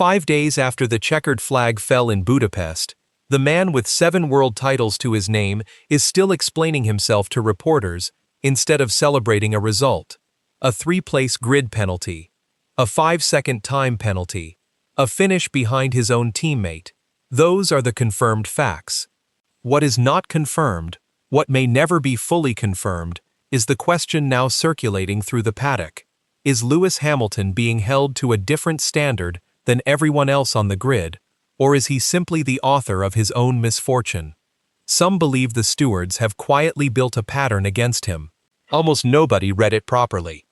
5 days after the checkered flag fell in Budapest, the man with 7 world titles to his name is still explaining himself to reporters instead of celebrating a result. A 3-place grid penalty, a 5-second time penalty, a finish behind his own teammate. Those are the confirmed facts. What is not confirmed, what may never be fully confirmed, is the question now circulating through the paddock. Is Lewis Hamilton being held to a different standard than everyone else on the grid, or is he simply the author of his own misfortune? Some believe the stewards have quietly built a pattern against him. Almost nobody read it properly.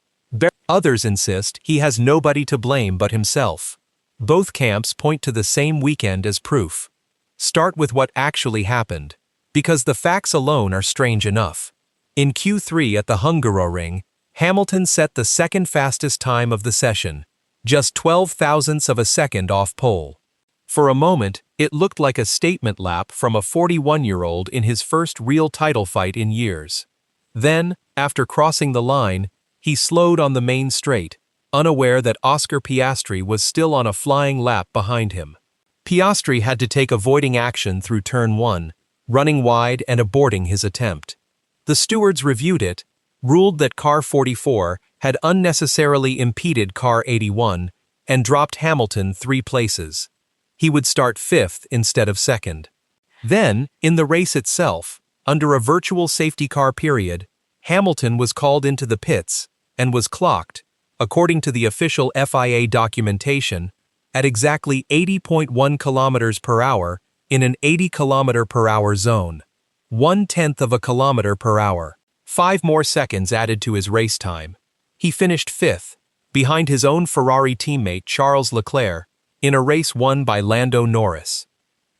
Others insist he has nobody to blame but himself. Both camps point to the same weekend as proof. Start with what actually happened, because the facts alone are strange enough. In Q3 at the Hungaroring, Hamilton set the second fastest time of the session, just 12 thousandths of a second off pole. For a moment, it looked like a statement lap from a 41-year-old in his first real title fight in years. Then, after crossing the line, he slowed on the main straight, unaware that Oscar Piastri was still on a flying lap behind him. Piastri had to take avoiding action through turn 1, running wide and aborting his attempt. The stewards reviewed it, ruled that car 44 had unnecessarily impeded car 81, and dropped Hamilton 3 places. He would start 5th instead of 2nd. Then, in the race itself, under a virtual safety car period, Hamilton was called into the pits and was clocked, according to the official FIA documentation, at exactly 80.1 kilometers per hour in an 80 kilometer per hour zone. 1/10 of a kilometer per hour. 5 more seconds added to his race time. He finished 5th, behind his own Ferrari teammate Charles Leclerc, in a race won by Lando Norris.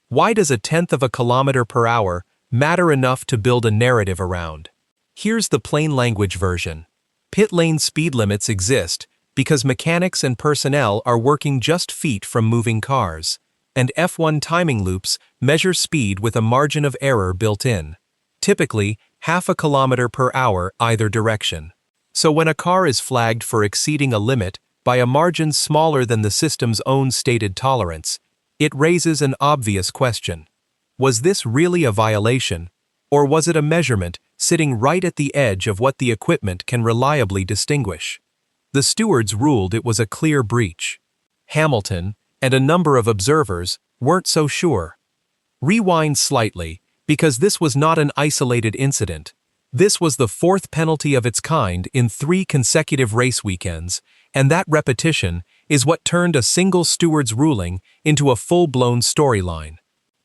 Why does 1/10 of a kilometer per hour matter enough to build a narrative around? Here's the plain language version. Pit lane speed limits exist because mechanics and personnel are working just feet from moving cars, and F1 timing loops measure speed with a margin of error built in, typically half a kilometer per hour either direction. So when a car is flagged for exceeding a limit by a margin smaller than the system's own stated tolerance, it raises an obvious question. Was this really a violation, or was it a measurement sitting right at the edge of what the equipment can reliably distinguish? The stewards ruled it was a clear breach. Hamilton, and a number of observers, weren't so sure. Rewind slightly, because this was not an isolated incident. This was the 4th penalty of its kind in 3 consecutive race weekends, and that repetition is what turned a single steward's ruling into a full-blown storyline.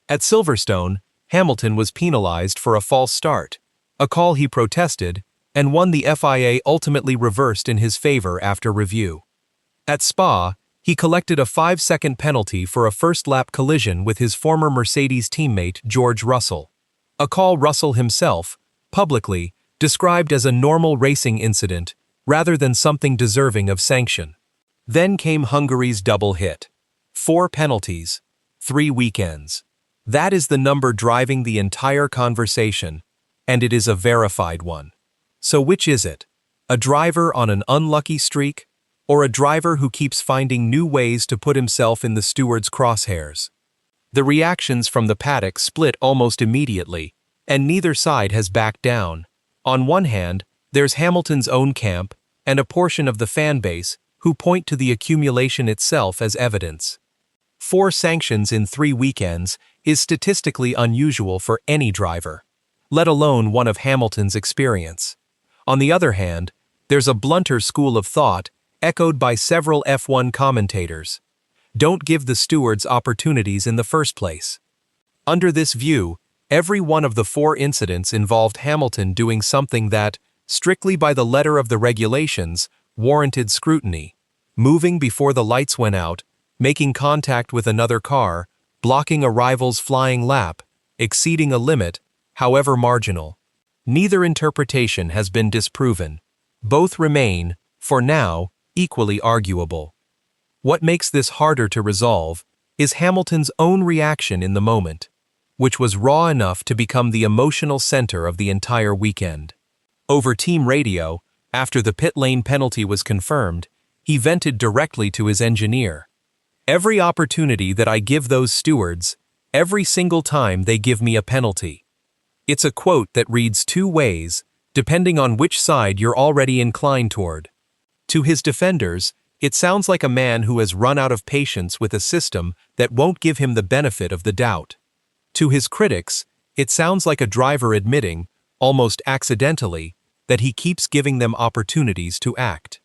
At Silverstone, Hamilton was penalized for a false start, a call he protested, and one the FIA ultimately reversed in his favor after review. At Spa, he collected a 5-second penalty for a first-lap collision with his former Mercedes teammate George Russell, a call Russell himself, publicly, described as a normal racing incident rather than something deserving of sanction. Then came Hungary's double hit. 4 penalties, 3 weekends. That is the number driving the entire conversation, and it is a verified one. So which is it? A driver on an unlucky streak, or a driver who keeps finding new ways to put himself in the steward's crosshairs? The reactions from the paddock split almost immediately, and neither side has backed down. On one hand, there's Hamilton's own camp, and a portion of the fan base who point to the accumulation itself as evidence. 4 sanctions in 3 weekends is statistically unusual for any driver, let alone one of Hamilton's experience. On the other hand, there's a blunter school of thought, echoed by several F1 commentators. Don't give the stewards opportunities in the first place. Under this view, every one of the 4 incidents involved Hamilton doing something that, strictly by the letter of the regulations, warranted scrutiny: moving before the lights went out, making contact with another car, blocking a rival's flying lap, exceeding a limit, however marginal. Neither interpretation has been disproven. Both remain, for now, equally arguable. What makes this harder to resolve is Hamilton's own reaction in the moment, which was raw enough to become the emotional center of the entire weekend. Over team radio, after the pit lane penalty was confirmed, he vented directly to his engineer. Every opportunity that I give those stewards, every single time they give me a penalty. It's a quote that reads two ways, depending on which side you're already inclined toward. To his defenders, it sounds like a man who has run out of patience with a system that won't give him the benefit of the doubt. To his critics, it sounds like a driver admitting, almost accidentally, that he keeps giving them opportunities to act.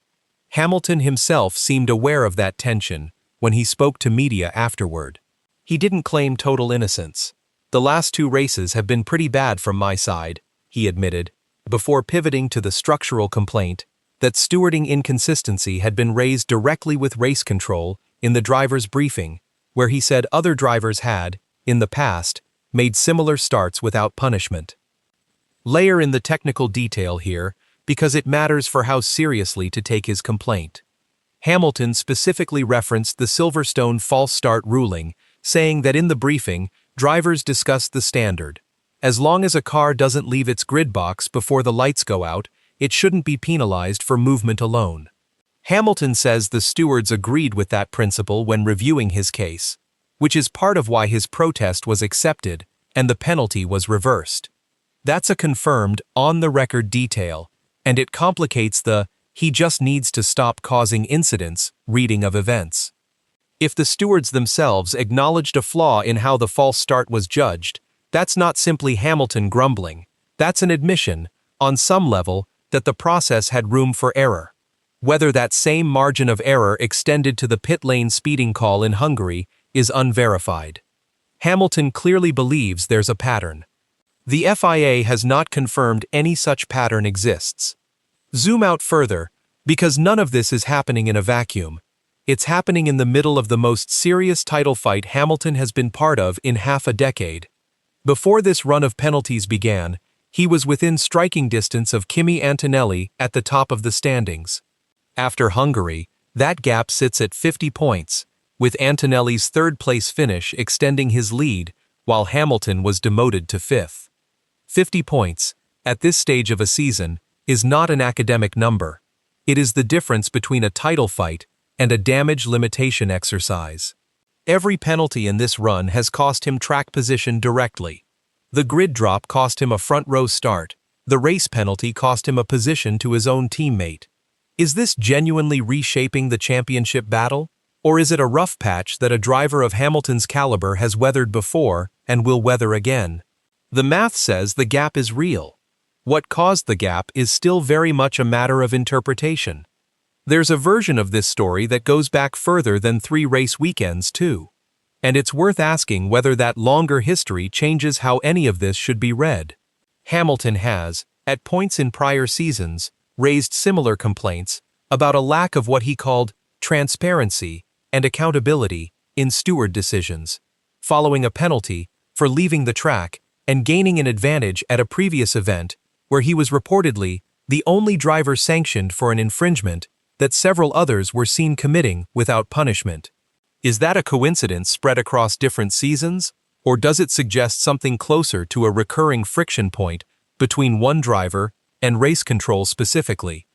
Hamilton himself seemed aware of that tension when he spoke to media afterward. He didn't claim total innocence. "The last two races have been pretty bad from my side," he admitted, before pivoting to the structural complaint that stewarding inconsistency had been raised directly with race control in the driver's briefing, where he said other drivers had, in the past, made similar starts without punishment. Layer in the technical detail here, because it matters for how seriously to take his complaint. Hamilton specifically referenced the Silverstone false start ruling, saying that in the briefing, drivers discussed the standard. As long as a car doesn't leave its grid box before the lights go out, it shouldn't be penalized for movement alone. Hamilton says the stewards agreed with that principle when reviewing his case, which is part of why his protest was accepted and the penalty was reversed. That's a confirmed, on-the-record detail, and it complicates the "he just needs to stop causing incidents" reading of events. If the stewards themselves acknowledged a flaw in how the false start was judged, that's not simply Hamilton grumbling. That's an admission, on some level, that the process had room for error. Whether that same margin of error extended to the pit lane speeding call in Hungary is unverified. Hamilton clearly believes there's a pattern. The FIA has not confirmed any such pattern exists. Zoom out further, because none of this is happening in a vacuum. It's happening in the middle of the most serious title fight Hamilton has been part of in half a decade. Before this run of penalties began, he was within striking distance of Kimi Antonelli at the top of the standings. After Hungary, that gap sits at 50 points, with Antonelli's third-place finish extending his lead while Hamilton was demoted to fifth. 50 points, at this stage of a season, is not an academic number. It is the difference between a title fight and a damage limitation exercise. Every penalty in this run has cost him track position directly. The grid drop cost him a front-row start. The race penalty cost him a position to his own teammate. Is this genuinely reshaping the championship battle? Or is it a rough patch that a driver of Hamilton's caliber has weathered before and will weather again? The math says the gap is real. What caused the gap is still very much a matter of interpretation. There's a version of this story that goes back further than 3 race weekends, too. And it's worth asking whether that longer history changes how any of this should be read. Hamilton has, at points in prior seasons, raised similar complaints about a lack of what he called transparency and accountability in steward decisions, following a penalty for leaving the track and gaining an advantage at a previous event where he was reportedly the only driver sanctioned for an infringement that several others were seen committing without punishment. Is that a coincidence spread across different seasons, or does it suggest something closer to a recurring friction point between one driver and race control specifically?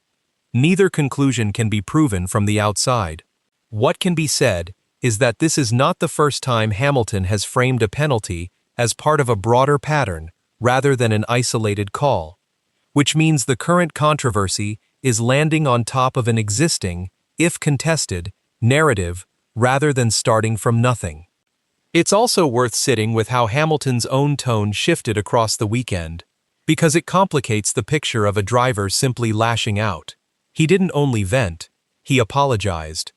Neither conclusion can be proven from the outside. What can be said is that this is not the first time Hamilton has framed a penalty as part of a broader pattern rather than an isolated call, which means the current controversy is landing on top of an existing, if contested, narrative rather than starting from nothing. It's also worth sitting with how Hamilton's own tone shifted across the weekend, because it complicates the picture of a driver simply lashing out. He didn't only vent, he apologized.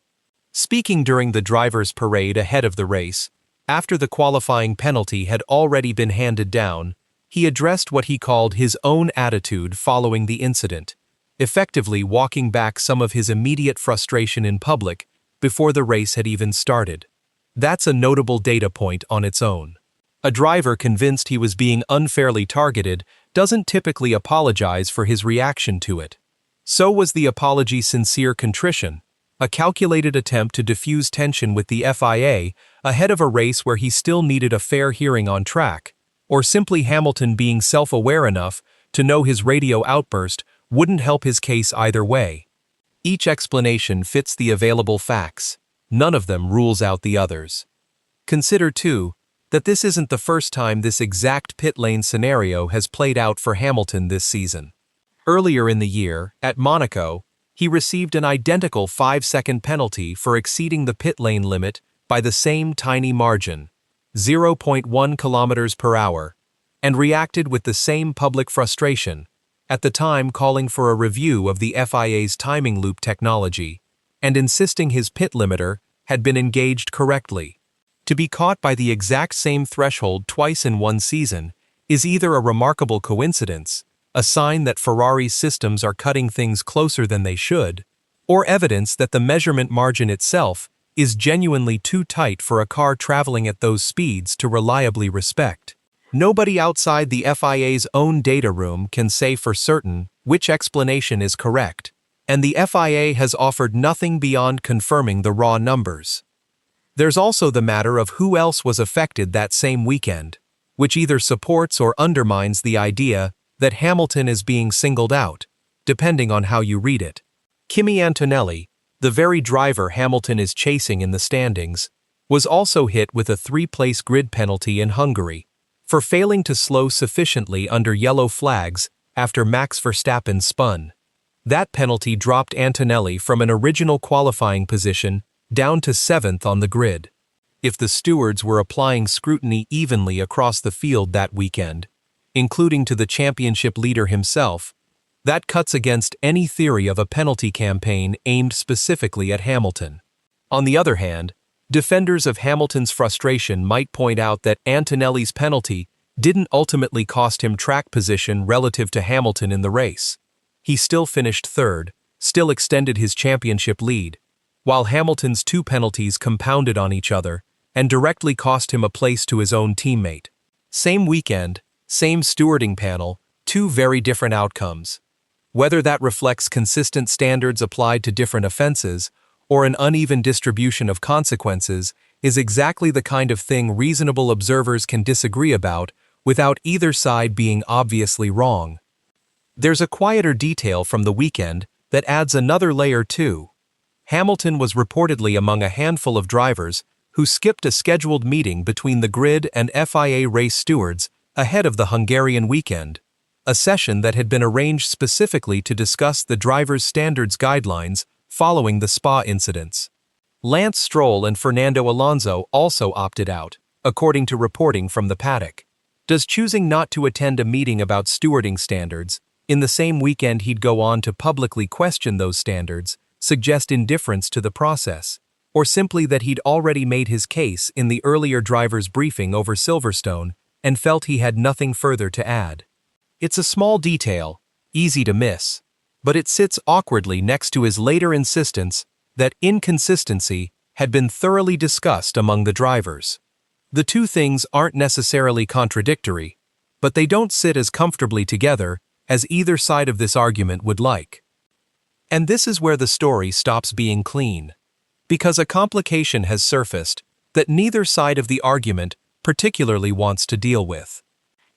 Speaking during the driver's parade ahead of the race, after the qualifying penalty had already been handed down, he addressed what he called his own attitude following the incident, effectively walking back some of his immediate frustration in public before the race had even started. That's a notable data point on its own. A driver convinced he was being unfairly targeted doesn't typically apologize for his reaction to it. So was the apology sincere contrition, a calculated attempt to diffuse tension with the FIA ahead of a race where he still needed a fair hearing on track, or simply Hamilton being self-aware enough to know his radio outburst wouldn't help his case either way. Each explanation fits the available facts. none of them rules out the others. Consider, too, that this isn't the first time this exact pit lane scenario has played out for Hamilton this season. Earlier in the year, at Monaco, he received an identical 5-second penalty for exceeding the pit lane limit by the same tiny margin, 0.1 kilometers per hour, and reacted with the same public frustration, at the time calling for a review of the FIA's timing loop technology, and insisting his pit limiter had been engaged correctly. To be caught by the exact same threshold twice in one season is either a remarkable coincidence, a sign that Ferrari's systems are cutting things closer than they should, or evidence that the measurement margin itself is genuinely too tight for a car traveling at those speeds to reliably respect. Nobody outside the FIA's own data room can say for certain which explanation is correct, and the FIA has offered nothing beyond confirming the raw numbers. There's also the matter of who else was affected that same weekend, which either supports or undermines the idea that Hamilton is being singled out, depending on how you read it. Kimi Antonelli, the very driver Hamilton is chasing in the standings, was also hit with a 3-place grid penalty in Hungary for failing to slow sufficiently under yellow flags after Max Verstappen spun. That penalty dropped Antonelli from an original qualifying position down to 7th on the grid. If the stewards were applying scrutiny evenly across the field that weekend, including to the championship leader himself, that cuts against any theory of a penalty campaign aimed specifically at Hamilton. On the other hand, defenders of Hamilton's frustration might point out that Antonelli's penalty didn't ultimately cost him track position relative to Hamilton in the race. He still finished third, still extended his championship lead, while Hamilton's 2 penalties compounded on each other and directly cost him a place to his own teammate. Same weekend, same stewarding panel, 2 very different outcomes. Whether that reflects consistent standards applied to different offenses or an uneven distribution of consequences is exactly the kind of thing reasonable observers can disagree about without either side being obviously wrong. There's a quieter detail from the weekend that adds another layer too. Hamilton was reportedly among a handful of drivers who skipped a scheduled meeting between the grid and FIA race stewards ahead of the Hungarian weekend, a session that had been arranged specifically to discuss the driver's standards guidelines following the Spa incidents. Lance Stroll and Fernando Alonso also opted out, according to reporting from the paddock. Does choosing not to attend a meeting about stewarding standards, in the same weekend he'd go on to publicly question those standards, suggest indifference to the process, or simply that he'd already made his case in the earlier driver's briefing over Silverstone and felt he had nothing further to add? It's a small detail, easy to miss, but it sits awkwardly next to his later insistence that inconsistency had been thoroughly discussed among the drivers. The two things aren't necessarily contradictory, but they don't sit as comfortably together as either side of this argument would like. And this is where the story stops being clean, because a complication has surfaced that neither side of the argument particularly wants to deal with.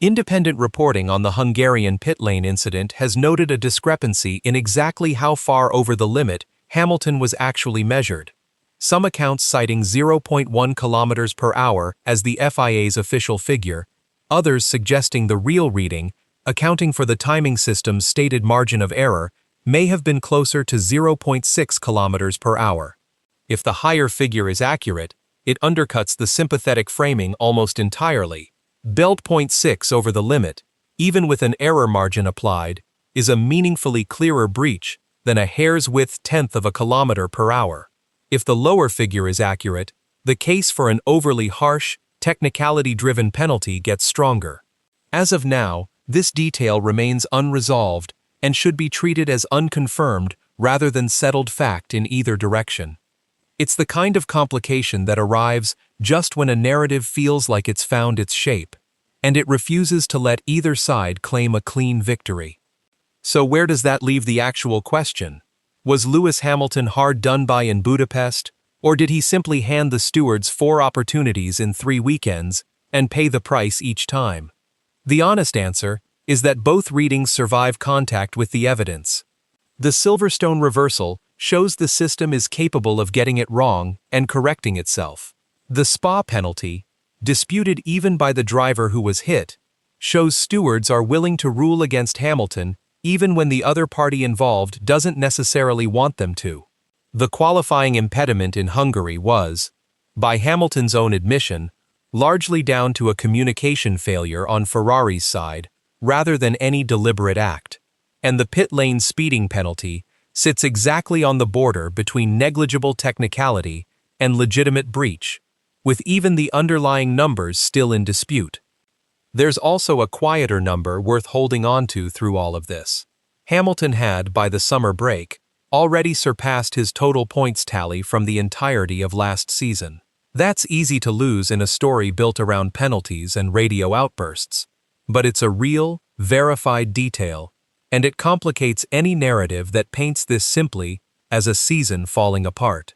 Independent reporting on the Hungarian pit lane incident has noted a discrepancy in exactly how far over the limit Hamilton was actually measured. Some accounts citing 0.1 kilometers per hour as the FIA's official figure, others suggesting the real reading, accounting for the timing system's stated margin of error, may have been closer to 0.6 kilometers per hour. If the higher figure is accurate, it undercuts the sympathetic framing almost entirely. Belt 0.6 over the limit, even with an error margin applied, is a meaningfully clearer breach than a hair's width tenth of a kilometer per hour. If the lower figure is accurate, the case for an overly harsh, technicality-driven penalty gets stronger. As of now, this detail remains unresolved and should be treated as unconfirmed rather than settled fact in either direction. It's the kind of complication that arrives just when a narrative feels like it's found its shape, and it refuses to let either side claim a clean victory. So where does that leave the actual question? Was Lewis Hamilton hard done by in Budapest, or did he simply hand the stewards 4 opportunities in 3 weekends and pay the price each time? The honest answer is that both readings survive contact with the evidence. The Silverstone reversal shows the system is capable of getting it wrong and correcting itself. The Spa penalty, disputed even by the driver who was hit, shows stewards are willing to rule against Hamilton even when the other party involved doesn't necessarily want them to. The qualifying impediment in Hungary was, by Hamilton's own admission, largely down to a communication failure on Ferrari's side rather than any deliberate act. And the pit lane speeding penalty sits exactly on the border between negligible technicality and legitimate breach, with even the underlying numbers still in dispute. There's also a quieter number worth holding on to through all of this. Hamilton had, by the summer break, already surpassed his total points tally from the entirety of last season. That's easy to lose in a story built around penalties and radio outbursts, but it's a real, verified detail, and it complicates any narrative that paints this simply as a season falling apart.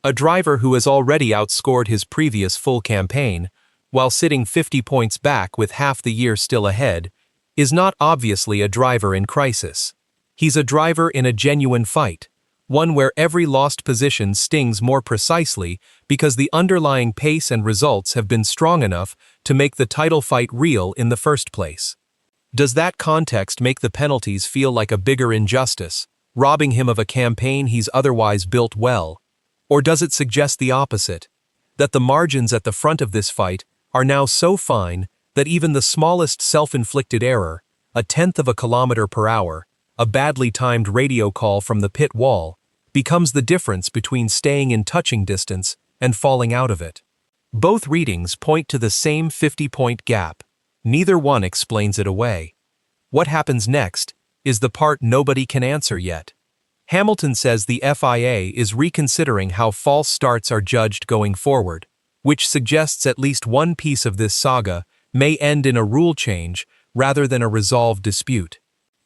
A driver who has already outscored his previous full campaign, while sitting 50 points back with half the year still ahead, is not obviously a driver in crisis. He's a driver in a genuine fight, one where every lost position stings more precisely because the underlying pace and results have been strong enough to make the title fight real in the first place. Does that context make the penalties feel like a bigger injustice, robbing him of a campaign he's otherwise built well? Or does it suggest the opposite, that the margins at the front of this fight are now so fine that even the smallest self-inflicted error, a tenth of a kilometer per hour, a badly timed radio call from the pit wall, becomes the difference between staying in touching distance and falling out of it? Both readings point to the same 50-point gap. Neither one explains it away. What happens next is the part nobody can answer yet. Hamilton says the FIA is reconsidering how false starts are judged going forward, which suggests at least one piece of this saga may end in a rule change rather than a resolved dispute.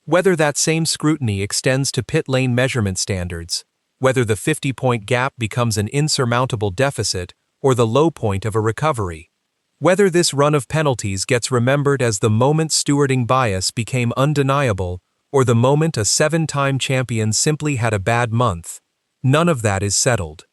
Whether that same scrutiny extends to pit lane measurement standards, whether the 50-point gap becomes an insurmountable deficit or the low point of a recovery, whether this run of penalties gets remembered as the moment stewarding bias became undeniable or the moment a 7-time champion simply had a bad month, none of that is settled.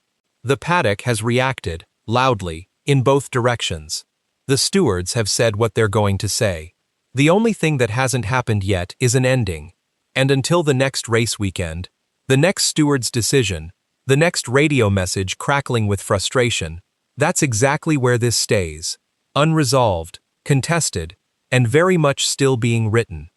The paddock has reacted, loudly, in both directions. The stewards have said what they're going to say. The only thing that hasn't happened yet is an ending, and until the next race weekend, the next steward's decision, the next radio message crackling with frustration, that's exactly where this stays, unresolved, contested, and very much still being written.